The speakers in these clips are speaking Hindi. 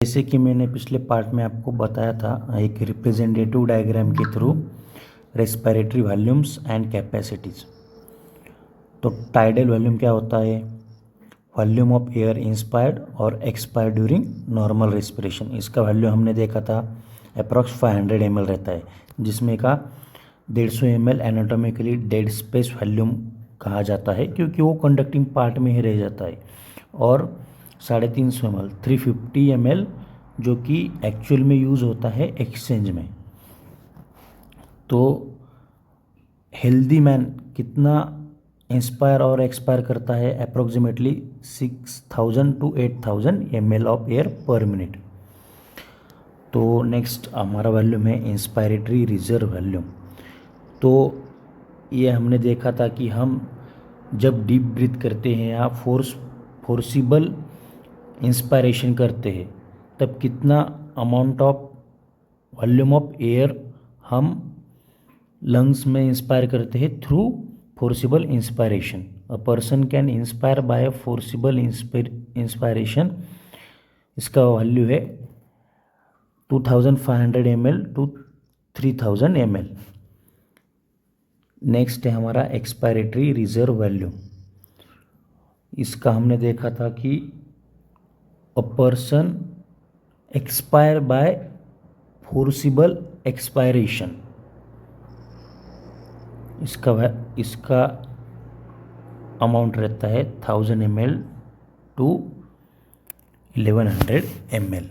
जैसे कि मैंने पिछले पार्ट में आपको बताया था एक रिप्रेजेंटेटिव डायग्राम के through respiratory volumes and capacities. तो टाइडल वॉल्यूम क्या होता है? वॉल्यूम ऑफ एयर इंस्पायर्ड और एक्सपायर्ड ड्यूरिंग नॉर्मल रेस्पिरेशन। इसका वैल्यू हमने देखा था अप्रॉक्स 500 ml रहता है, जिसमें का 150 ml anatomically dead space volume कहा जाता है, क्योंकि वो कंडक्टिंग पार्ट में ही रह जाता है। और 350 ml 350 ml जो कि एक्चुअल में यूज़ होता है एक्सचेंज में। तो हेल्दी मैन कितना इंस्पायर और एक्सपायर करता है? Approximately 6000 to 8000 ml of air पर मिनट। तो नेक्स्ट हमारा वॉल्यूम है इंस्पायरेटरी रिजर्व वॉल्यूम। तो ये हमने देखा था कि हम जब डीप ब्रीथ करते हैं या फोर्सिबल इंस्पायरेशन करते हैं, तब कितना amount of volume of air हम लंग्स में इंस्पायर करते हैं through forcible inspiration. A person can inspire by forcible inspiration. इसका वैल्यू है 2500 ml to 3000 ml। नेक्स्ट है हमारा एक्सपायरेटरी रिजर्व वॉल्यूम। इसका हमने देखा था कि a person expire by forcible expiration. इसका अमाउंट रहता है 1000 ml to 1100 ml।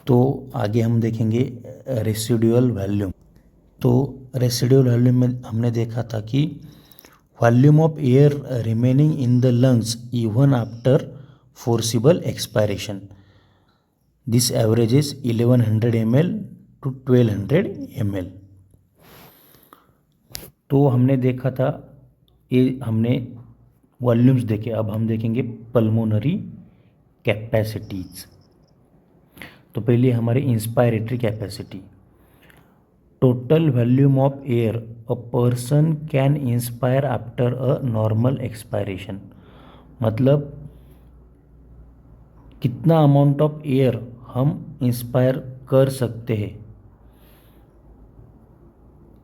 तो आगे हम देखेंगे रेसिडुअल वॉल्यूम। तो रेसिडुअल वॉल्यूम में हमने देखा था कि volume of air remaining in the lungs even after forcible expiration. This averages 1100 ml to 1200 ml। तो हमने देखा था, ये हमने वॉल्यूम्स देखे। अब हम देखेंगे पल्मोनरी कैपेसिटीज। तो पहले हमारी inspiratory capacity. Total volume of air a person can inspire after a normal expiration. मतलब कितना अमाउंट ऑफ एयर हम इंस्पायर कर सकते हैं,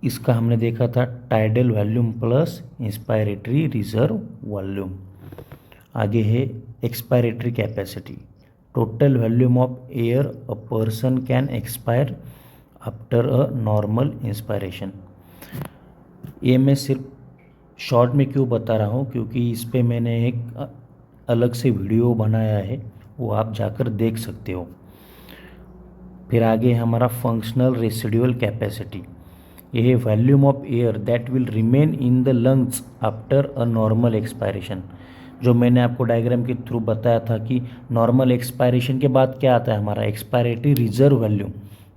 इसका हमने देखा था tidal volume plus inspiratory reserve volume. आगे है expiratory capacity. Total volume of air a person can expire after a normal inspiration. ये मैं सिर्फ शॉर्ट में क्यों बता रहा हूँ, क्योंकि इस पे मैंने एक अलग से वीडियो बनाया है, वो आप जाकर देख सकते हो। फिर आगे हमारा फंक्शनल रेसिडुअल कैपेसिटी। यह है volume of air that will remain in the lungs after a normal expiration. जो मैंने आपको डायग्राम के थ्रू बताया था कि नॉर्मल एक्सपायरेशन के बाद क्या आता है हमारा expiratory reserve volume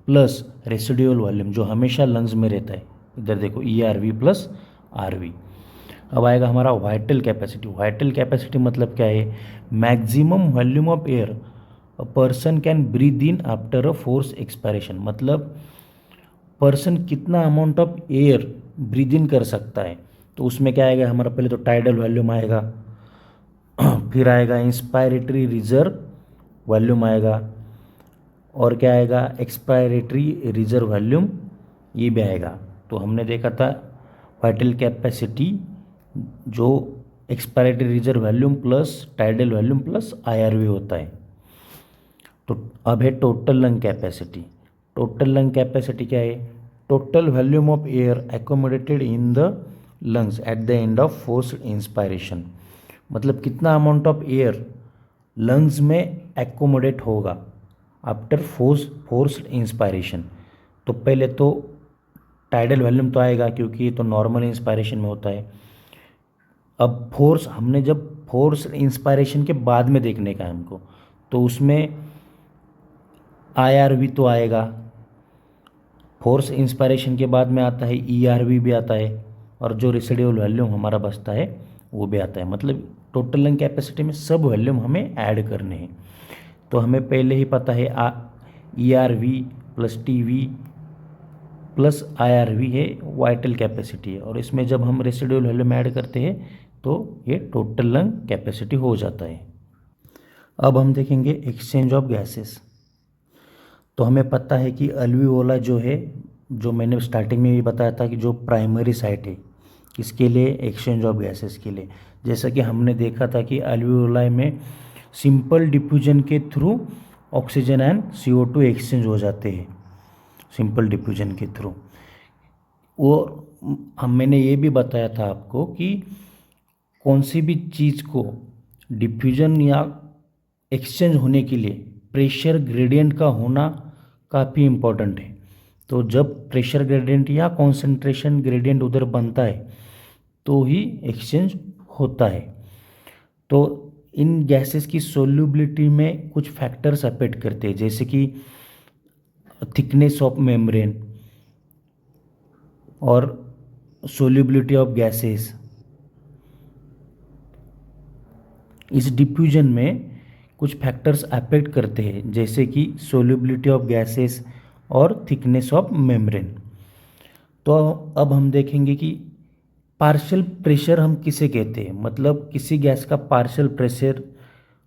plus residual volume, जो हमेशा लंग्स में रहता है। इधर देखो ERV प्लस RV। अब आएगा हमारा वाइटल कैपेसिटी। वाइटल कैपेसिटी मतलब क्या है? Maximum volume of air a person can breathe in after a force expiration. मतलब पर्सन कितना amount of air breathe in कर सकता है। तो उसमें क्या आएगा हमारा? पहले तो टाइडल वॉल्यूम आएगा, फिर आएगा इंस्पायरेटरी रिजर्व वॉल्यूम आएगा, और क्या आएगा? एक्सपायरेटरी रिजर्व वॉल्यूम, ये भी आएगा। तो हमने देखा था वाइटल कैपेसिटी जो expiratory reserve volume plus tidal volume plus IRV होता है। तो अब है total lung capacity. Total lung capacity क्या है? Total volume of air accommodated in the lungs at the end of forced inspiration. मतलब कितना अमाउंट ऑफ एयर लंग्स में एकोमोडेट होगा आफ्टर फोर्स्ड इंस्पायरेशन। तो पहले तो टाइडल वॉल्यूम तो आएगा, क्योंकि ये तो नॉर्मल इंस्पायरेशन में होता है। अब हमने जब फोर्स इंस्पायरेशन के बाद में देखने का है हमको, तो उसमें IRV तो आएगा। फोर्स इंस्पायरेशन के बाद में आता है ERV भी आता है, और जो रेसिडुअल वॉल्यूम हमारा बचता है वो भी आता है। मतलब टोटल लंग कैपेसिटी में सब वॉल्यूम हमें ऐड करने हैं। तो हमें पहले ही पता है ERV plus TV plus IRV है वाइटल कैपेसिटी है, और इसमें जब हम रेसिडुअल वॉल्यूम ऐड करते हैं तो ये टोटल लंग कैपेसिटी हो जाता है। अब हम देखेंगे एक्सचेंज ऑफ गैसेस। तो हमें पता है कि अल्वियोला जो है, जो मैंने स्टार्टिंग में भी बताया था कि जो प्राइमरी साइट है किसके लिए, एक्सचेंज ऑफ गैसेस के लिए। जैसा कि हमने देखा था कि अल्वियोलाई में सिंपल डिफ्यूजन के through oxygen and CO2 exchange हो जाते हैं, सिंपल डिफ्यूजन के थ्रू। और मैंने ये भी बताया था आपको कि कौन सी भी चीज़ को डिफ्यूजन या एक्सचेंज होने के लिए प्रेशर ग्रेडियंट का होना काफ़ी इम्पोर्टेंट है। तो जब प्रेशर ग्रेडियंट या कॉन्सेंट्रेशन ग्रेडियंट उधर बनता है तो ही एक्सचेंज होता है। तो इन गैसेस की सोल्यूबिलिटी में कुछ फैक्टर्स अफेक्ट करते हैं, जैसे कि थिकनेस ऑफ मेम्ब्रेन और सोल्यूबिलिटी ऑफ गैसेस। इस डिफ्यूजन में कुछ फैक्टर्स अफेक्ट करते हैं, जैसे कि सोल्यूबिलिटी ऑफ गैसेस और थिकनेस ऑफ मेम्ब्रेन। तो अब हम देखेंगे कि पार्शियल प्रेशर हम किसे कहते हैं, मतलब किसी गैस का पार्शियल प्रेशर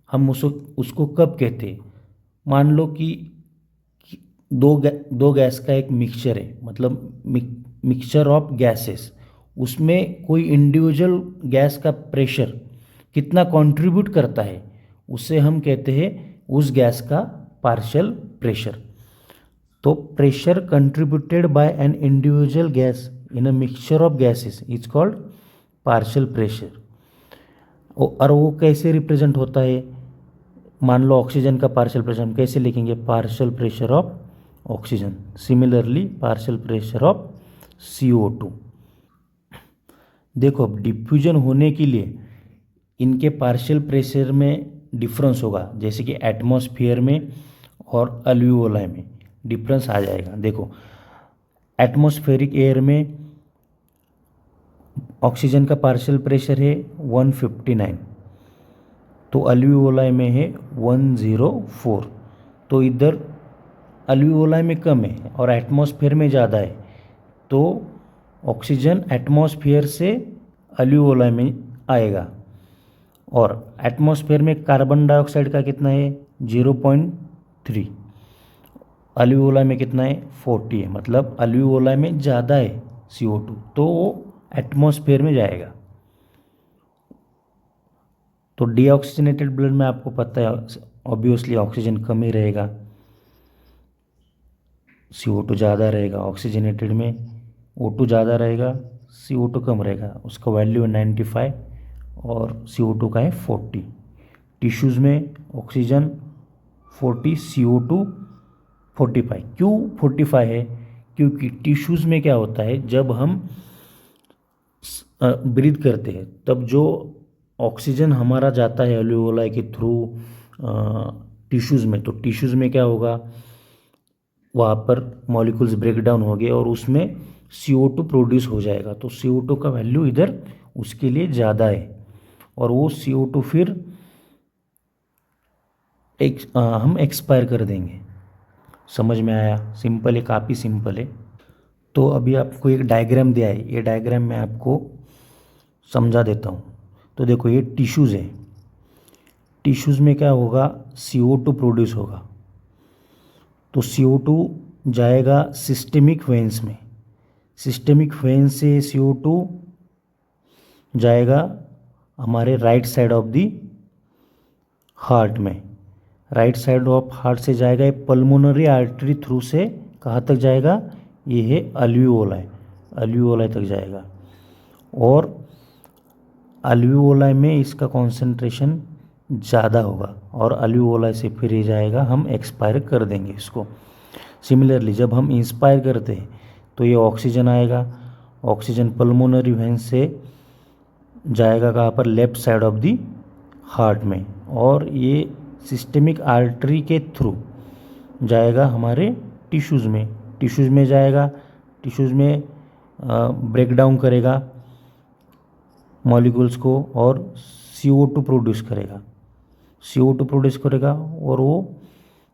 हम उसको कब कहते हैं। मान लो कि दो गैस का एक मिक्सचर है, मतलब मिक्सचर ऑफ गैसेस, उसमें कोई इंडिविजुअल गैस का प्रेशर कितना कंट्रीब्यूट करता है उसे हम कहते हैं उस गैस का पार्शियल प्रेशर। तो pressure contributed bye an individual gas in a mixture of gases is called partial pressure. और वो कैसे रिप्रेजेंट होता है, मान लो ऑक्सीजन का पार्शियल प्रेशर हम कैसे लिखेंगे, partial pressure of oxygen, similarly partial pressure of CO2। देखो अब डिफ्यूजन होने के लिए इनके पार्शियल प्रेशर में डिफरेंस होगा, जैसे कि एटमॉस्फेयर में और अल्वियोलाई में डिफरेंस आ जाएगा। देखो एटमॉस्फेरिक एयर में ऑक्सीजन का पार्शियल प्रेशर है 159, तो अल्वियोलाई में है 104। तो इधर अल्वियोलाई में कम है और एटमॉस्फेयर में ज़्यादा है, तो ऑक्सीजन एटमॉस्फेयर से अल्वियोलाई में आएगा। और एटमॉस्फेयर में कार्बन डाइऑक्साइड का कितना है 0.3, अल्वियोलाई में कितना है 40 है, मतलब अल्वियोलाई में ज़्यादा है CO2, तो वो एटमॉस्फेयर में जाएगा। तो डीऑक्सीजनेटेड ब्लड में आपको पता है ऑब्वियसली ऑक्सीजन कम ही रहेगा, CO2 ज़्यादा रहेगा। ऑक्सीजनेटेड में O2 ज़्यादा रहेगा, CO2 कम रहेगा, उसका वैल्यू है 95 और CO2 का है 40। टिश्यूज़ में ऑक्सीजन 40, CO2 45। क्यों 45 है, क्योंकि टिश्यूज़ में क्या होता है, जब हम ब्रीथ करते हैं तब जो ऑक्सीजन हमारा जाता है अल्वियोलाई के थ्रू टिश्यूज़ में, तो टिश्यूज़ में क्या होगा, वहाँ पर मॉलिक्यूल्स ब्रेक डाउन हो गए और उसमें CO2 प्रोड्यूस हो जाएगा। तो CO2 का वैल्यू इधर उसके लिए ज़्यादा है और वो CO2 फिर हम एक्सपायर कर देंगे। समझ में आया, सिंपल है, काफ़ी सिंपल है। तो अभी आपको एक डायग्राम दिया है, ये डायग्राम मैं आपको समझा देता हूँ। तो देखो ये टिश्यूज़ है, टिश्यूज़ में क्या होगा, CO2 प्रोड्यूस होगा, तो CO2 जाएगा सिस्टेमिक वेन्स में, सिस्टेमिक वेन से CO2 जाएगा हमारे right side of the heart में, राइट साइड ऑफ हार्ट से जाएगा ये पल्मोनरी आर्टरी थ्रू से कहाँ तक जाएगा, ये है अल्वियोलाई, अल्वियोलाई तक जाएगा। और अल्वियोलाई में इसका कॉन्सेंट्रेशन ज़्यादा होगा और अल्वियोलाई से फिर ये जाएगा, हम एक्सपायर कर देंगे इसको। सिमिलरली जब हम इंस्पायर करते हैं तो ये ऑक्सीजन आएगा, ऑक्सीजन पल्मोनरी वेन से जाएगा कहाँ पर, left side of the heart में, और ये सिस्टेमिक आर्टरी के थ्रू जाएगा हमारे टिश्यूज़ में, टिश्यूज़ में जाएगा, टिश्यूज़ में ब्रेक डाउन करेगा मॉलिक्यूल्स को और CO2 प्रोड्यूस करेगा, CO2 प्रोड्यूस करेगा और वो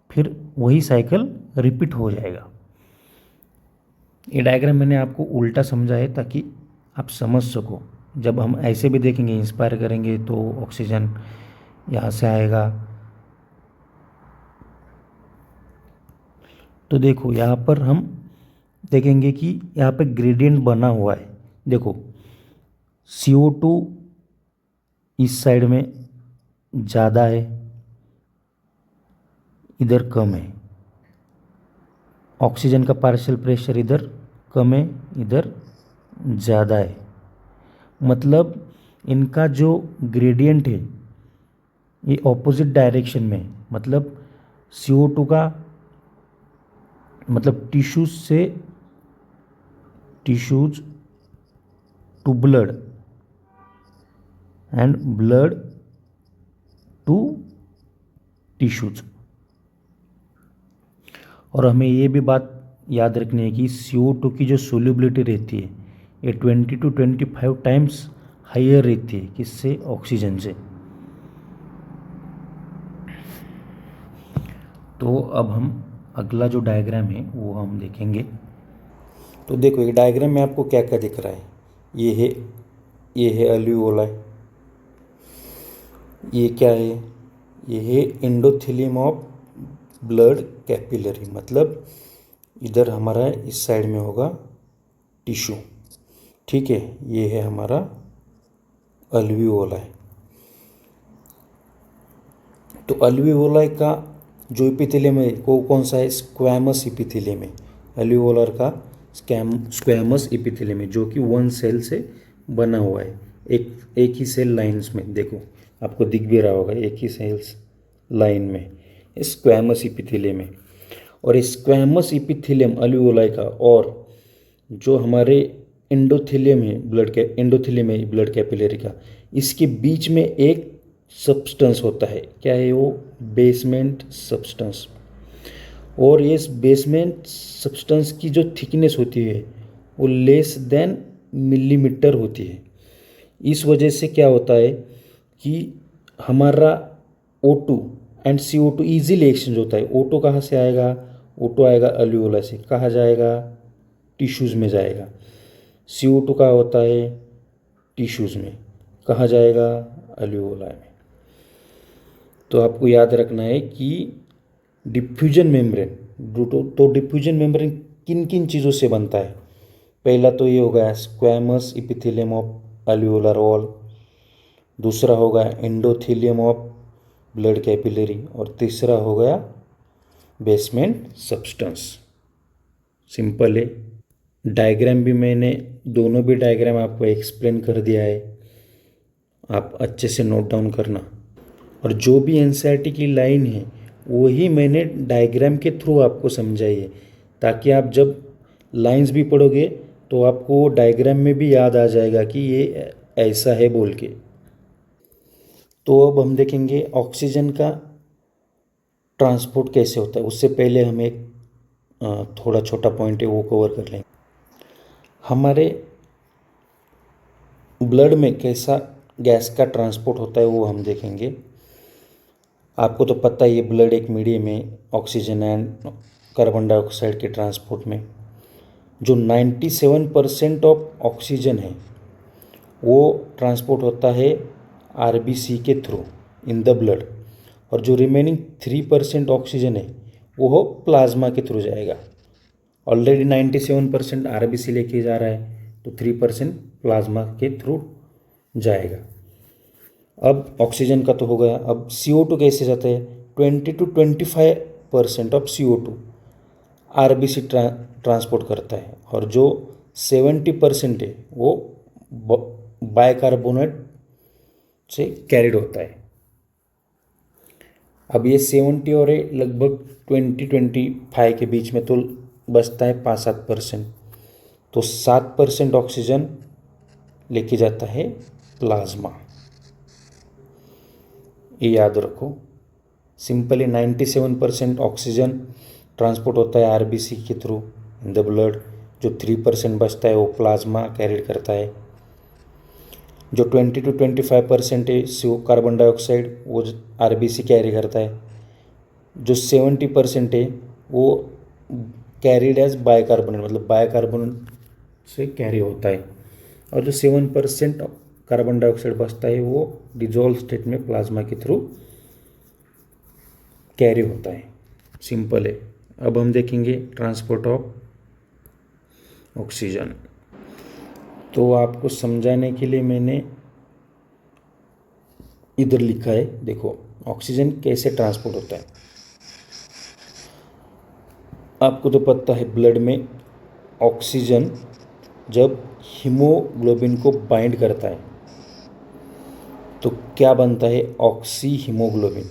फिर वही साइकिल रिपीट हो जाएगा। ये डायग्राम मैंने आपको उल्टा समझा है ताकि आप समझ सको। जब हम ऐसे भी देखेंगे, इंस्पायर करेंगे तो ऑक्सीजन यहाँ से आएगा, तो देखो यहाँ पर हम देखेंगे कि यहाँ पे ग्रेडियंट बना हुआ है। देखो CO2 इस साइड में ज़्यादा है, इधर कम है। ऑक्सीजन का पार्शियल प्रेशर इधर कम है, इधर ज़्यादा है। मतलब इनका जो ग्रेडियंट है ये ऑपोजिट डायरेक्शन में है। मतलब CO2 का मतलब tissues to blood and blood to tissues. और हमें ये भी बात याद रखनी है कि CO2 की जो सोल्यूबिलिटी रहती है ये 20 to 25 टाइम्स हायर रहती है किससे, ऑक्सीजन से। तो अब हम अगला जो डायग्राम है वो हम देखेंगे। तो देखो ये डायग्राम में आपको क्या क्या दिख रहा है। ये है अल्वियोलाई, ये क्या है, ये है एंडोथेलियम ऑफ ब्लड कैपिलरी। मतलब इधर हमारा इस साइड में होगा टिश्यू, ठीक है। ये है हमारा अल्वियोलाई। तो अल्वियोलाई का जो एपिथेलियम है वो कौन सा है, स्क्वैमस एपिथेलियम है। अल्वियोलर का स्क्वैमस एपिथेलियम है जो कि वन सेल से बना हुआ है, एक ही सेल लाइंस में। देखो आपको दिख भी रहा होगा, एक ही सेल्स लाइन में स्क्वैमस एपिथेलियम है। और स्क्वैमस एपिथेलियम अल्वियोलाई का और जो हमारे एंडोथेलियम है ब्लड कैपिलरी का, इसके बीच में एक सब्सटेंस होता है। क्या है वो, बेसमेंट सब्सटेंस। और ये बेसमेंट सब्सटेंस की जो थिकनेस होती है वो लेस देन मिलीमीटर होती है। इस वजह से क्या होता है कि हमारा O2 and CO2 easily exchange होता है। O2 कहाँ से आएगा, O2 आएगा अल्वियोलाई से, कहाँ जाएगा, टिश्यूज़ में जाएगा। CO2 का होता है टिश्यूज़ में, कहाँ जाएगा, अल्वियोलाई में। तो आपको याद रखना है कि डिफ्यूजन मेम्ब्रेन, तो डिफ्यूजन मेम्ब्रेन किन किन चीज़ों से बनता है। पहला तो ये होगा squamous epithelium of alveolar wall, दूसरा होगा एंडोथेलियम ऑफ ब्लड कैपिलरी, और तीसरा हो गया बेसमेंट सब्सटेंस। सिंपल है। डायग्राम भी मैंने दोनों भी डायग्राम आपको एक्सप्लेन कर दिया है, आप अच्छे से नोट डाउन करना। और जो भी एनसीईआरटी की लाइन है वही मैंने डायग्राम के थ्रू आपको समझाई है, ताकि आप जब लाइंस भी पढ़ोगे तो आपको डायग्राम में भी याद आ जाएगा कि ये ऐसा है बोल के। तो अब हम देखेंगे ऑक्सीजन का ट्रांसपोर्ट कैसे होता है। उससे पहले हम एक थोड़ा छोटा पॉइंट है वो कवर कर लेंगे। हमारे ब्लड में कैसा गैस का ट्रांसपोर्ट होता है वो हम देखेंगे। आपको तो पता ही है ब्लड एक मीडियम है ऑक्सीजन एंड कार्बन डाइऑक्साइड के ट्रांसपोर्ट में। जो 97% ऑफ ऑक्सीजन है वो ट्रांसपोर्ट होता है RBC के थ्रू इन द ब्लड, और जो रिमेनिंग 3% ऑक्सीजन है वो प्लाज्मा के थ्रू जाएगा। ऑलरेडी 97% RBC लेके जा रहा है तो 3% प्लाज्मा के थ्रू जाएगा। अब ऑक्सीजन का तो हो गया। अब CO2 कैसे जाता है, 20 to 25% of CO2 RBC transport करता है, और जो 70% है वो बाइकार्बोनेट से कैरिड होता है। अब ये 70 और लगभग 20-25 के बीच में तो बचता है 5-7%। तो 7% ऑक्सीजन लेके जाता है प्लाज्मा। ये याद रखो। सिंपली 97% ऑक्सीजन ट्रांसपोर्ट होता है RBC के थ्रू इन द ब्लड, जो 3% बचता है वो प्लाज्मा कैरी करता है। जो 20 to 25% है कार्बन डाइऑक्साइड वो RBC कैरी करता है। जो 70% है वो कैरीड एज बाइकार्बोनेट, मतलब बाइकार्बोनेट से कैरी होता है। और जो 7% कार्बन डाइऑक्साइड बचता है वो डिजोल्व स्टेट में प्लाज्मा के थ्रू कैरी होता है। सिंपल है, अब हम देखेंगे ट्रांसपोर्ट ऑफ ऑक्सीजन। तो आपको समझाने के लिए मैंने इधर लिखा है, देखो ऑक्सीजन कैसे ट्रांसपोर्ट होता है। आपको तो पता है ब्लड में ऑक्सीजन जब हीमोग्लोबिन को बाइंड करता है तो क्या बनता है, ऑक्सी हीमोग्लोबिन।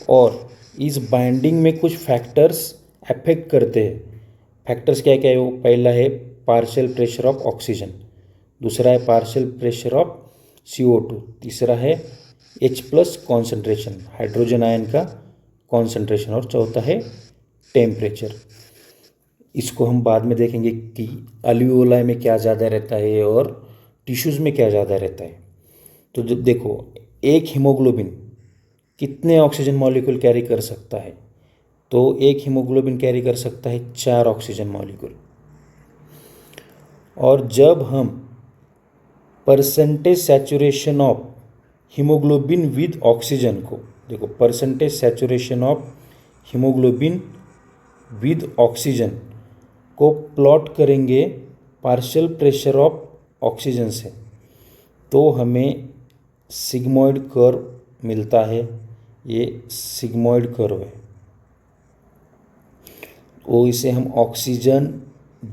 और इस बाइंडिंग में कुछ फैक्टर्स अफेक्ट करते हैं। फैक्टर्स क्या क्या है वो, पहला है पार्शियल प्रेशर ऑफ ऑक्सीजन, दूसरा है पार्शियल प्रेशर ऑफ CO2, तीसरा है H+ कॉन्सेंट्रेशन, हाइड्रोजन आयन का कॉन्सेंट्रेशन, और चौथा है टेम्परेचर। इसको हम बाद में देखेंगे कि अल्वियोलाई में क्या ज़्यादा रहता है और टिश्यूज़ में क्या ज़्यादा रहता है। तो जब देखो एक हीमोग्लोबिन कितने ऑक्सीजन मॉलिक्यूल कैरी कर सकता है, तो एक हीमोग्लोबिन कैरी कर सकता है 4 ऑक्सीजन मॉलिक्यूल। और जब हम percentage saturation of haemoglobin with oxygen को, देखो percentage saturation of haemoglobin with oxygen को प्लॉट करेंगे पार्शियल प्रेशर ऑफ ऑक्सीजन से, तो हमें सिग्मॉइड कर्व मिलता है। ये सिग्मॉइड कर्व है, और इसे हम ऑक्सीजन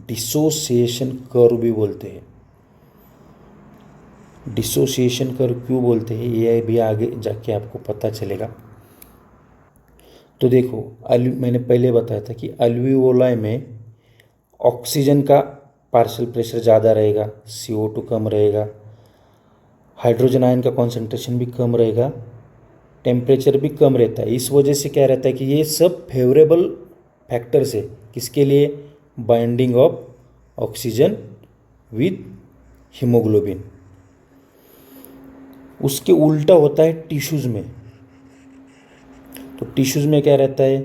डिसोसिएशन कर्व भी बोलते हैं। डिसोसिएशन कर्व क्यों बोलते हैं ये भी आगे जाके आपको पता चलेगा। तो देखो मैंने पहले बताया था कि अल्वियोलाई में ऑक्सीजन का पार्शियल प्रेशर ज़्यादा रहेगा, CO2 कम रहेगा, हाइड्रोजन आयन का कॉन्सेंट्रेशन भी कम रहेगा, टेम्परेचर भी कम रहता है। इस वजह से क्या रहता है कि ये सब फेवरेबल फैक्टर्स है किसके लिए, binding of oxygen with haemoglobin. उसके उल्टा होता है टिश्यूज़ में। तो टिश्यूज़ में क्या रहता है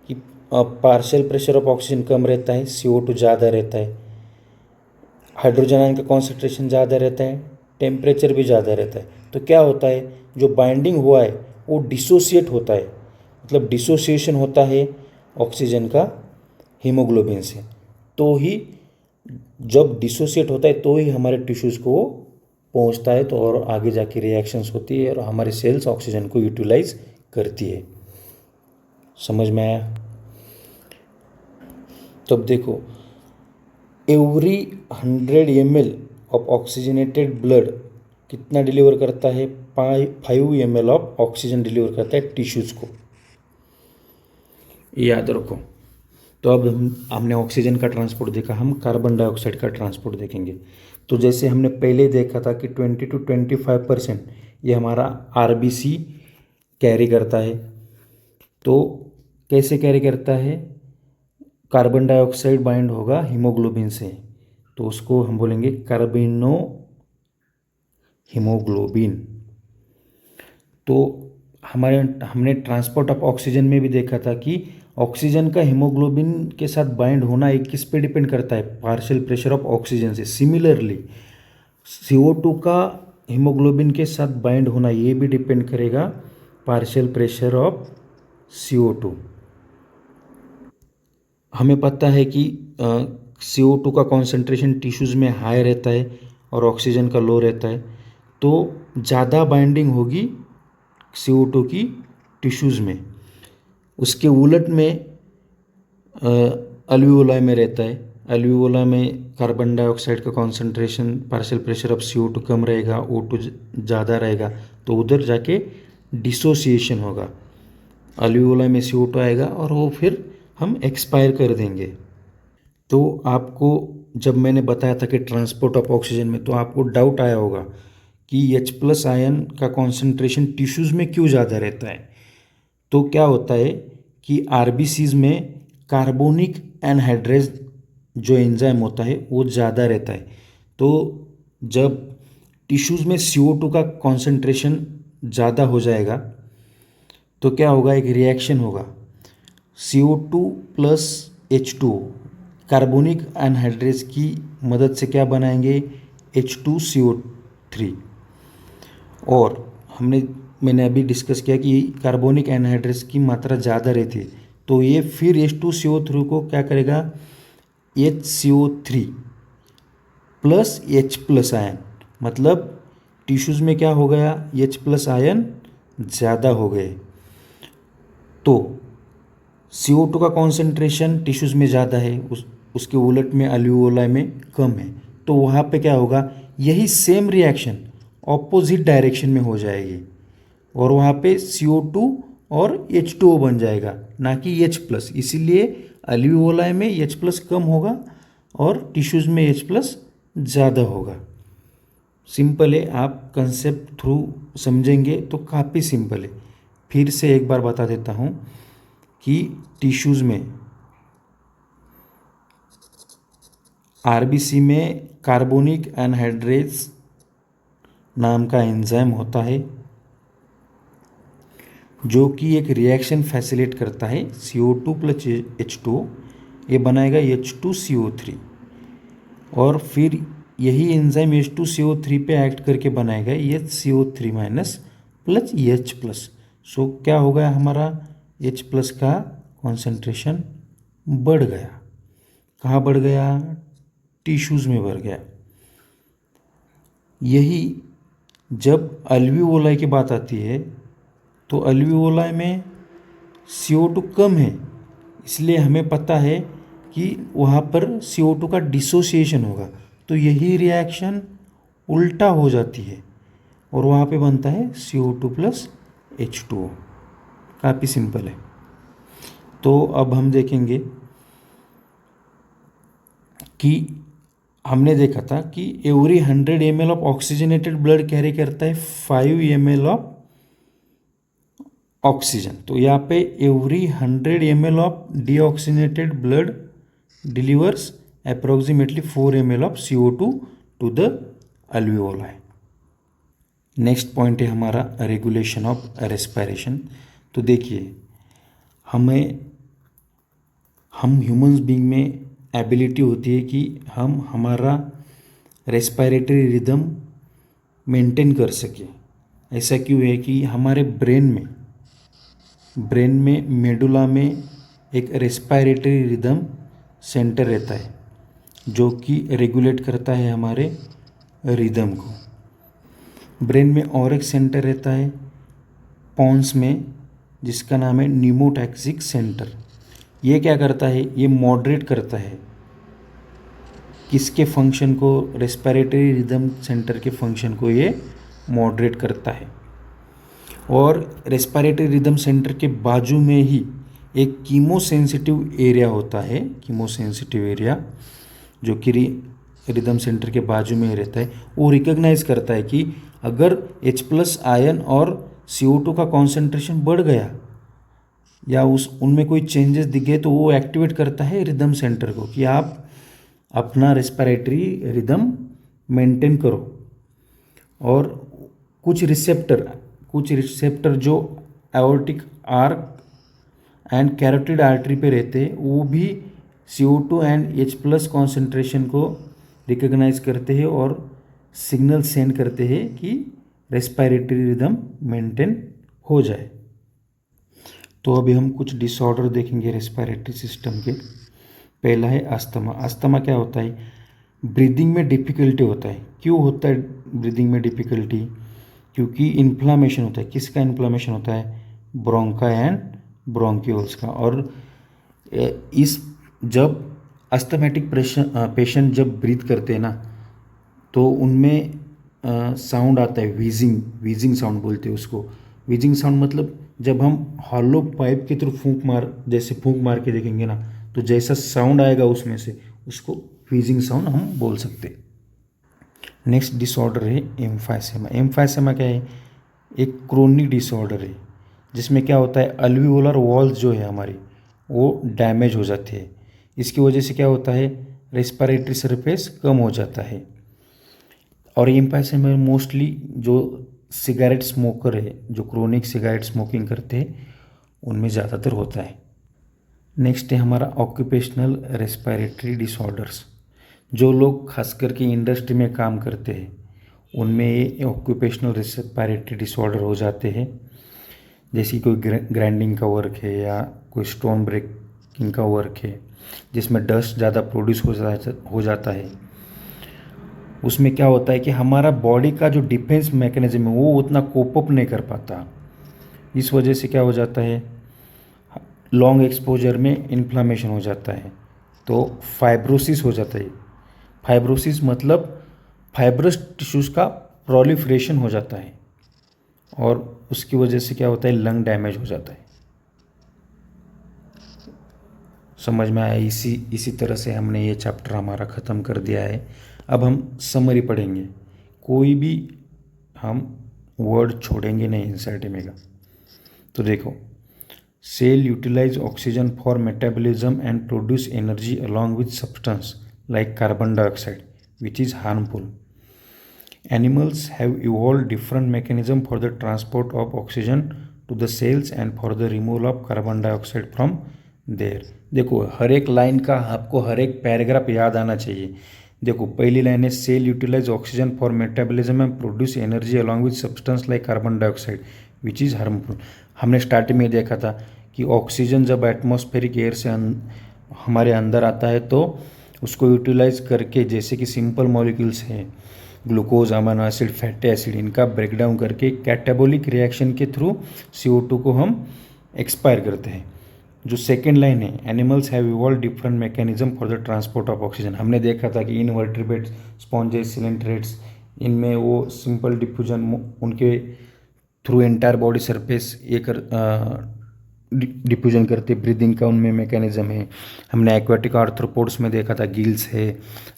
कि पार्शियल प्रेशर ऑफ ऑक्सीजन कम रहता है, CO2 ज़्यादा रहता है, हाइड्रोजन आयन का कॉन्सेंट्रेशन ज़्यादा रहता है, टेम्परेचर भी ज़्यादा रहता है। तो क्या होता है, जो बाइंडिंग हुआ है वो डिसोसिएट होता है, मतलब डिसोसिएशन होता है ऑक्सीजन का हीमोग्लोबिन से। तो ही जब डिसोसिएट होता है तो ही हमारे टिश्यूज़ को पहुंचता है, तो और आगे जाके रिएक्शंस होती है और हमारे सेल्स ऑक्सीजन को यूटिलाइज करती है। समझ में आया? तो अब देखो every 100 ml of oxygenated blood कितना डिलीवर करता है, 5 ml ऑफ ऑक्सीजन डिलीवर करता है टिश्यूज़ को, याद रखो। तो अब हमने ऑक्सीजन का ट्रांसपोर्ट देखा, हम कार्बन डाइऑक्साइड का ट्रांसपोर्ट देखेंगे। तो जैसे हमने पहले देखा था कि 20 to 25% ये हमारा RBC कैरी करता है। तो कैसे कैरी करता है, कार्बन डाइऑक्साइड बाइंड होगा हीमोग्लोबिन से, तो उसको हम बोलेंगे कार्बिनो हीमोग्लोबिन। तो हमने ट्रांसपोर्ट ऑफ ऑक्सीजन में भी देखा था कि ऑक्सीजन का हीमोग्लोबिन के साथ बाइंड होना एक किस पे डिपेंड करता है, पार्शियल प्रेशर ऑफ ऑक्सीजन से। सिमिलरली CO2 का हीमोग्लोबिन के साथ बाइंड होना ये भी डिपेंड करेगा पार्शियल प्रेशर ऑफ CO2। हमें पता है कि CO2 का कॉन्सेंट्रेशन टिश्यूज़ में हाई रहता है और ऑक्सीजन का लो रहता है, तो ज़्यादा बाइंडिंग होगी CO2 की टिश्यूज़ में। उसके उलट में अल्वियोलाई में रहता है। अल्वियोलाई में कार्बन डाइऑक्साइड का concentration, partial pressure of CO2 कम रहेगा, O2 ज़्यादा रहेगा, तो उधर जाके डिसोसिएशन होगा। अल्वियोलाई में CO2 आएगा और वो फिर हम एक्सपायर कर देंगे। तो आपको जब मैंने बताया था कि ट्रांसपोर्ट ऑफ ऑक्सीजन में, तो आपको डाउट आया होगा कि H+ आयन का कॉन्सेंट्रेशन टिश्यूज़ में क्यों ज़्यादा रहता है। तो क्या होता है कि RBCs में कार्बोनिक एनहाइड्रेज जो एंजाइम होता है वो ज़्यादा रहता है। तो जब टिश्यूज़ में CO2 का कॉन्सेंट्रेशन ज़्यादा हो जाएगा तो क्या होगा, एक रिएक्शन होगा, CO2 + H2 कार्बोनिक एनहाइड्रेज की मदद से क्या बनाएंगे, H2CO3। और मैंने अभी डिस्कस किया कि कार्बोनिक एनहाइड्रेज की मात्रा ज़्यादा रहती है, तो ये फिर H2CO3 को क्या करेगा, HCO3 plus H plus ion, मतलब टिश्यूज़ में क्या हो गया, H प्लस आयन ज़्यादा हो गए। तो CO2 का कॉन्सेंट्रेशन टिश्यूज़ में ज़्यादा है, उसके उलट में अल्वियोलाई में कम है। तो वहाँ पे क्या होगा, यही सेम रिएक्शन ऑपोजिट डायरेक्शन में हो जाएगी और वहाँ पे CO2 और H2O बन जाएगा, ना कि H प्लस। इसीलिए अल्वियोलाई में H प्लस कम होगा और टिश्यूज़ में H प्लस ज़्यादा होगा। सिंपल है, आप कंसेप्ट थ्रू समझेंगे तो काफ़ी सिंपल है। फिर से एक बार बता देता हूँ कि टिश्यूज़ में आरबीसी में कार्बोनिक एनहाइड्रेज नाम का एंजाइम होता है जो कि एक रिएक्शन फैसिलिटेट करता है CO2 प्लस H2O, ये बनाएगा H2CO3 और फिर यही एंजाइम H2CO3 पे एक्ट करके बनाएगा HCO3 minus plus H plus. So क्या हो गया, हमारा H प्लस का कॉन्सेंट्रेशन बढ़ गया। कहाँ बढ़ गया, टिश्यूज़ में बढ़ गया। यही जब अल्वियोलाई की बात आती है तो अल्वियोलाई में CO2 कम है, इसलिए हमें पता है कि वहाँ पर CO2 का डिसोसिएशन होगा। तो यही रिएक्शन उल्टा हो जाती है और वहाँ पे बनता है CO2 प्लस H2O। काफ़ी सिंपल है। तो अब हम देखेंगे कि हमने देखा था कि every 100 ml of oxygenated blood carry करता है 5 ml ऑफ ऑक्सीजन। तो यहाँ पे every 100 ml of deoxygenated blood delivers approximately 4 ml of CO2 to the alveoli. Next point है हमारा रेगुलेशन ऑफ रेस्पिरेशन। तो देखिए, हम ह्यूमंस बीइंग में एबिलिटी होती है कि हम हमारा रेस्पिरेटरी रिदम मेंटेन कर सके। ऐसा क्यों है कि हमारे ब्रेन में मेडुला में एक रेस्पिरेटरी रिदम सेंटर रहता है जो कि रेगुलेट करता है हमारे रिदम को। ब्रेन में और एक सेंटर रहता है पॉन्स में, जिसका नाम है न्यूमोटैक्सिक सेंटर। ये क्या करता है, ये मॉडरेट करता है किसके फंक्शन को, रेस्पिरेटरी रिदम सेंटर के फंक्शन को ये मॉडरेट करता है। और रेस्पिरेटरी रिदम सेंटर के बाजू में ही एक कीमोसेंसिटिव एरिया होता है, कीमोसेंसिटिव एरिया जो कि रिदम सेंटर के बाजू में ही रहता है। वो रिकॉग्नाइज करता है कि अगर H प्लस आयन और CO2 का कॉन्सेंट्रेशन बढ़ गया या उनमें कोई चेंजेस दिख गए तो वो एक्टिवेट करता है रिदम सेंटर को कि आप अपना रेस्पिरेटरी रिदम मेंटेन करो। और कुछ रिसेप्टर जो aortic arch and carotid artery पे रहते हैं वो भी CO2 and H plus concentration को रिकॉग्नाइज करते हैं और सिग्नल सेंड करते हैं कि रेस्पिरेटरी रिदम मेंटेन हो जाए। तो अभी हम कुछ डिसऑर्डर देखेंगे रेस्पिरेटरी सिस्टम के। पहला है अस्थमा। अस्थमा क्या होता है, ब्रीदिंग में डिफ़िकल्टी होता है। क्यों होता है ब्रीदिंग में डिफ़िकल्टी, क्योंकि इन्फ्लामेशन होता है। किसका इन्फ्लामेशन होता है, ब्रोंका एंड ब्रोंक्यूल्स का। और इस जब अस्थमेटिक पेशेंट जब ब्रीथ करते हैं ना तो उनमें साउंड आता है, वीजिंग साउंड बोलते हैं उसको। वीजिंग साउंड मतलब जब हम हॉलो पाइप के थ्रू फूंक मार के देखेंगे ना तो जैसा साउंड आएगा उसमें से, उसको वीजिंग साउंड हम बोल सकते हैं। नेक्स्ट डिसऑर्डर है एम्फाइसेमा। एम्फाइसेमा क्या है, एक क्रोनिक डिसऑर्डर है जिसमें क्या होता है, अल्वियोलर वॉल्स जो है हमारी वो डैमेज हो जाती है। इसकी वजह से क्या होता है, रेस्पिरेटरी सरफेस कम हो जाता है। और एम्फाइसेमा में मोस्टली जो सिगरेट स्मोकर है, जो क्रोनिक सिगरेट स्मोकिंग करते हैं, उनमें ज़्यादातर होता है। नेक्स्ट है हमारा ऑक्यूपेशनल रेस्पिरेटरी डिसऑर्डर्स। जो लोग खास करके इंडस्ट्री में काम करते हैं उनमें ये ऑक्यूपेशनल रेस्पिरेटरी डिसऑर्डर हो जाते हैं। जैसे कोई ग्राइंडिंग का वर्क है या कोई स्टोन ब्रेकिंग का वर्क है जिसमें डस्ट ज़्यादा प्रोड्यूस हो जाता है, उसमें क्या होता है कि हमारा बॉडी का जो डिफेंस मैकेनिज्म है वो उतना कोप अप नहीं कर पाता। इस वजह से क्या हो जाता है, लॉन्ग एक्सपोजर में इन्फ्लामेशन हो जाता है, तो फाइब्रोसिस हो जाता है। फाइब्रोसिस मतलब फाइब्रस टिश्यूज़ का प्रोलिफरेशन हो जाता है और उसकी वजह से क्या होता है, लंग डैमेज हो जाता है। समझ में आया? इसी तरह से हमने ये चैप्टर हमारा ख़त्म कर दिया है। अब हम समरी पढ़ेंगे, कोई भी हम वर्ड छोड़ेंगे नहीं एनसीईआरटी का। तो देखो, cell utilise oxygen for metabolism and produce energy along with substance like carbon dioxide, which is harmful. Animals have evolved different mechanisms for the transport of oxygen to the cells and for the removal of carbon dioxide from there. देखो, हर एक लाइन का आपको हर एक पैराग्राफ याद आना चाहिए। देखो, पहली लाइन है cell utilise oxygen for metabolism and produce energy along with substance like carbon dioxide which is harmful. हमने स्टार्टिंग में देखा था कि ऑक्सीजन जब एटमॉस्फेरिक एयर से हमारे अंदर आता है तो उसको यूटिलाइज करके, जैसे कि सिंपल मॉलिक्यूल्स हैं glucose, amino acid, fatty acid, इनका ब्रेकडाउन करके कैटाबोलिक रिएक्शन के थ्रू CO2 को हम एक्सपायर करते हैं। जो सेकेंड लाइन है, animals have evolve different mechanism for the transport of oxygen. हमने देखा था कि इनवर्टिब्रेट्स, स्पॉन्जेस, सिलेंट्रेट्स, इनमें वो सिंपल डिफ्यूजन उनके थ्रू एंटायर बॉडी सरफेस ये डिफ्यूजन करते, ब्रीदिंग का उनमें मैकेनिज्म है। हमने एक्वाटिक आर्थ्रोपोड्स में देखा था गिल्स है।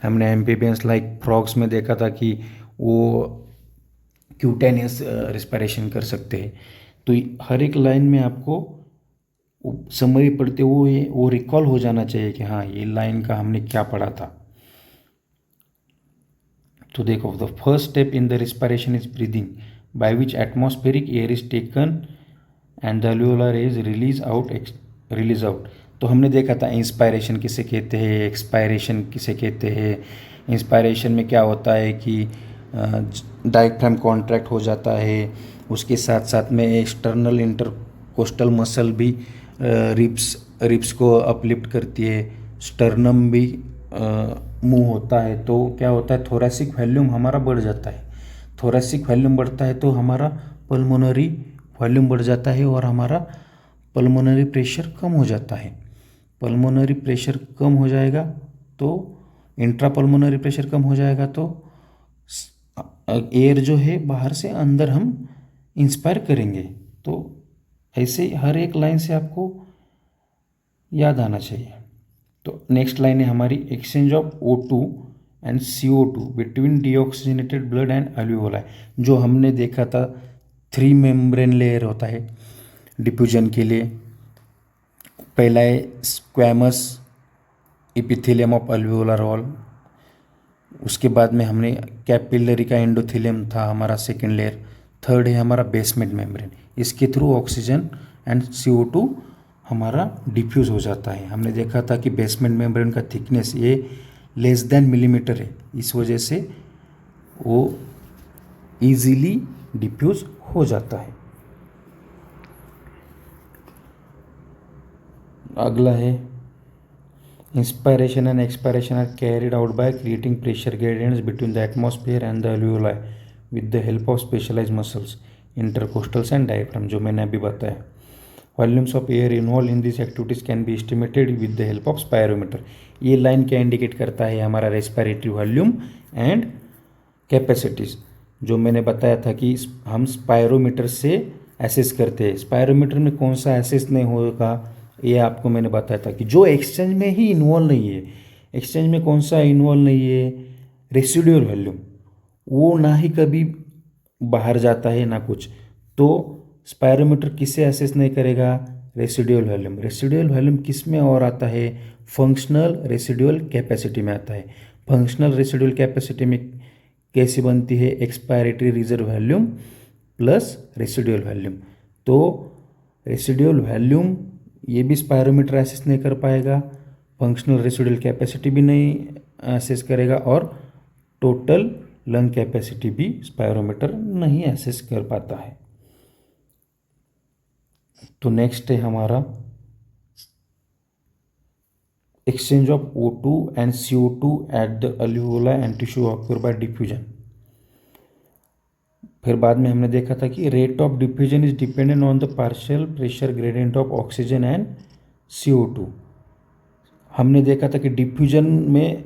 हमने एम्फीबियंस लाइक फ्रॉग्स में देखा था कि वो क्यूटेनियस रिस्पिरेशन कर सकते हैं। तो हर एक लाइन में आपको समरी पढ़ते हुए वो रिकॉल हो जाना चाहिए कि हाँ, ये लाइन का हमने क्या पढ़ा था। तो देखो, the first step in the respiration is breathing by which atmospheric air is taken and the alveolar is release out. तो हमने देखा था इंस्पायरेशन किसे कहते हैं, एक्सपायरेशन किसे कहते हैं। इंस्पायरेशन में क्या होता है कि डायफ्राम कॉन्ट्रैक्ट हो जाता है, उसके साथ साथ में एक्सटर्नल इंटरकोस्टल मसल भी रिब्स को अपलिफ्ट करती है, स्टर्नम भी मूव होता है। तो क्या होता है, थोरेसिक वॉल्यूम हमारा बढ़ जाता है। थोरेसिक वॉल्यूम बढ़ता है तो हमारा पल्मोनरी वॉल्यूम बढ़ जाता है और हमारा पल्मोनरी प्रेशर कम हो जाता है। पल्मोनरी प्रेशर कम हो जाएगा तो इंट्रा पल्मोनरी प्रेशर कम हो जाएगा तो एयर जो है बाहर से अंदर हम इंस्पायर करेंगे। तो ऐसे हर एक लाइन से आपको याद आना चाहिए। तो नेक्स्ट लाइन है हमारी, exchange of O2 and CO2 between deoxygenated blood and alveoli. जो हमने देखा था 3 मेम्ब्रेन लेयर होता है डिफ्यूजन के लिए। पहला है squamous epithelium of alveolar wall, उसके बाद में हमने कैपिलरी का एंडोथेलियम था हमारा सेकेंड लेयर। थर्ड है हमारा बेसमेंट मेम्ब्रेन, इसके थ्रू ऑक्सीजन एंड CO2 हमारा डिफ्यूज़ हो जाता है। हमने देखा था कि बेसमेंट मेम्ब्रेन का थिकनेस ये लेस देन मिलीमीटर है, इस वजह से वो ईजीली डिफ्यूज़ हो जाता है। अगला है, inspiration and expiration are carried out by creating pressure gradients between the atmosphere and the alveoli with the help of specialised muscles, intercostals and diaphragm, जो मैंने अभी बताया। Volumes of air involve in this activities can be estimated with the help of spirometer. ये लाइन क्या इंडिकेट करता है, हमारा रेस्पिरेटरी वॉल्यूम एंड कैपेसिटीज़। जो मैंने बताया था कि हम स्पायरोमीटर से एसेस करते हैं। स्पायरोमीटर में कौन सा एसेस नहीं होगा ये आपको मैंने बताया था कि जो एक्सचेंज में ही इन्वॉल्व नहीं है। एक्सचेंज में कौन सा इन्वॉल्व नहीं है, रेसिडुअल वॉल्यूम, वो ना ही कभी बाहर जाता है ना कुछ। तो स्पायरोमीटर किससे एसेस नहीं करेगा, रेसिडुअल वॉल्यूम। रेसिडुअल वॉल्यूम किस में और आता है, फंक्शनल रेसिडुअल कैपेसिटी में आता है। फंक्शनल रेसिडुअल कैपेसिटी में कैसी बनती है, expiratory reserve volume plus residual volume. तो रेसिडुअल वॉल्यूम ये भी स्पायरोमीटर एसेस नहीं कर पाएगा, फंक्शनल रेसिडुअल कैपेसिटी भी नहीं एसेस करेगा और टोटल लंग कैपेसिटी भी स्पायरोमीटर नहीं एसेस कर पाता है। तो नेक्स्ट है हमारा exchange of O2 and CO2 at the alveoli and tissue occur by diffusion। फिर बाद में हमने देखा था कि rate of diffusion is dependent on the partial pressure gradient of oxygen and CO2। हमने देखा था कि डिफ्यूजन में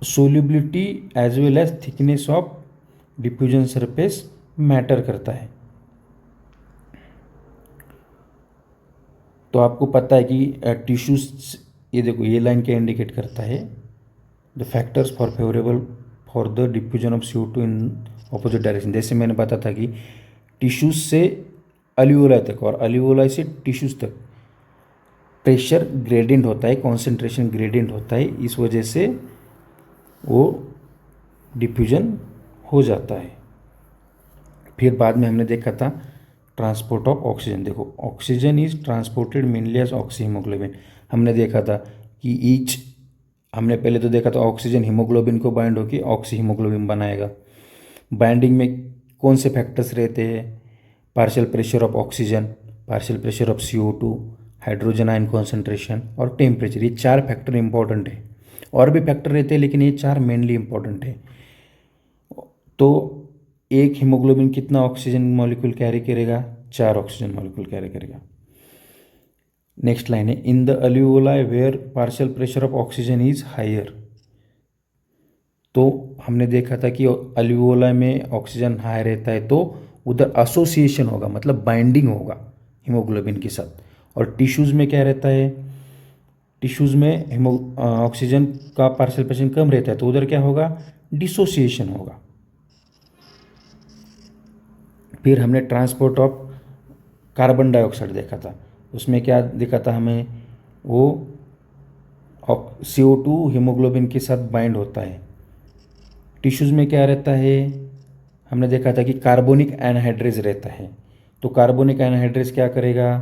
solubility as well as thickness of diffusion surface matter करता है। तो आपको पता है कि टिश्यूज, ये देखो ये लाइन क्या इंडिकेट करता है, the factors for favourable for the diffusion of CO2 in opposite direction. जैसे मैंने बताया था कि टिश्यूज से अल्वियोलाई तक और अल्वियोलाई से टिश्यूज तक प्रेशर ग्रेडियंट होता है, कॉन्सेंट्रेशन ग्रेडियंट होता है, इस वजह से वो डिफ्यूजन हो जाता है। फिर बाद में हमने देखा था ट्रांसपोर्ट ऑफ ऑक्सीजन। देखो oxygen is transported mainly as oxyhaemoglobin. हमने देखा था कि ईच, हमने पहले तो देखा था ऑक्सीजन हीमोग्लोबिन को बाइंड होकर ऑक्सीहीमोग्लोबिन बनाएगा। बाइंडिंग में कौन से फैक्टर्स रहते हैं, partial pressure of oxygen, partial pressure of CO2, hydrogen ion concentration और टेम्परेचर। ये 4 फैक्टर इंपॉर्टेंट है, और भी फैक्टर रहते हैं लेकिन ये 4 मेनली इंपॉर्टेंट है। तो एक हीमोग्लोबिन कितना ऑक्सीजन मॉलिक्यूल कैरी करेगा, 4 ऑक्सीजन मॉलिक्यूल कैरी करेगा। नेक्स्ट लाइन है in the alveoli where partial pressure of oxygen is higher. तो हमने देखा था कि अल्वियोलाई में ऑक्सीजन हाई रहता है तो उधर एसोसिएशन होगा, मतलब बाइंडिंग होगा हीमोग्लोबिन के साथ। और टिश्यूज़ में क्या रहता है, टिश्यूज़ में ऑक्सीजन का पार्शियल प्रेशर कम रहता है तो उधर क्या होगा, डिसोसिएशन होगा। फिर हमने ट्रांसपोर्ट ऑफ कार्बन डाइऑक्साइड देखा था, उसमें क्या देखा था हमें, वो CO2 हीमोग्लोबिन के साथ बाइंड होता है। टिश्यूज़ में क्या रहता है, हमने देखा था कि कार्बोनिक एनहाइड्रेज रहता है। तो कार्बोनिक एनहाइड्रेज क्या करेगा,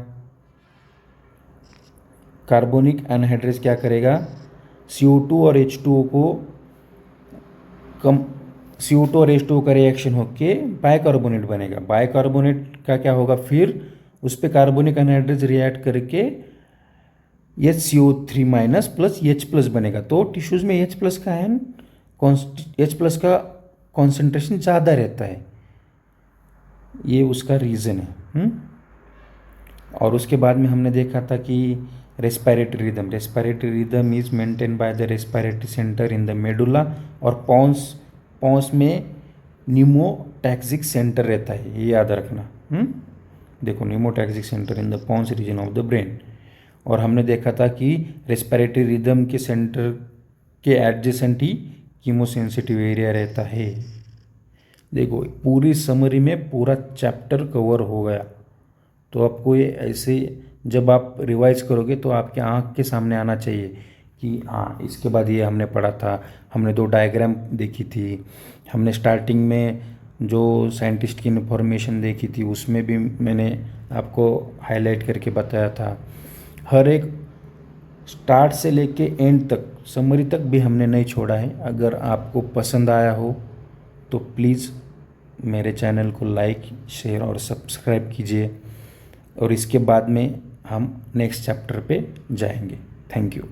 कार्बोनिक एनहाइड्रेज क्या करेगा, CO2 और H2O को कम, CO2 और H2O का रिएक्शन होके बाइकार्बोनेट बनेगा। बाइकार्बोनेट का क्या होगा, फिर उस पर कार्बोनिक एनहाइड्रेज रिएक्ट करके HCO3 minus plus H plus बनेगा। तो टिश्यूज़ में H प्लस का आयन, H प्लस का कॉन्सेंट्रेशन ज़्यादा रहता है, ये उसका रीज़न है। और उसके बाद में हमने देखा था कि respiratory rhythm is maintain by the respiratory centre in the medulla, और पॉन्स में न्यूमोटैक्सिक सेंटर रहता है, ये याद रखना। देखो pneumotaxic centre in the pons region of the brain. और हमने देखा था कि रेस्पिरेटरी रिदम के सेंटर के एडजेसेंट ही कीमोसेंसिटिव एरिया रहता है। देखो पूरी समरी में पूरा चैप्टर कवर हो गया। तो आपको ये ऐसे जब आप रिवाइज करोगे तो आपके आँख के सामने आना चाहिए कि हाँ इसके बाद ये हमने पढ़ा था। हमने 2 डायग्राम देखी थी, हमने स्टार्टिंग में जो साइंटिस्ट की इन्फॉर्मेशन देखी थी उसमें भी मैंने आपको हाईलाइट करके बताया था। हर एक स्टार्ट से लेके एंड तक, समरी तक भी हमने नहीं छोड़ा है। अगर आपको पसंद आया हो तो प्लीज़ मेरे चैनल को लाइक, शेयर और सब्सक्राइब कीजिए, और इसके बाद में हम नेक्स्ट चैप्टर पे जाएंगे। Thank you.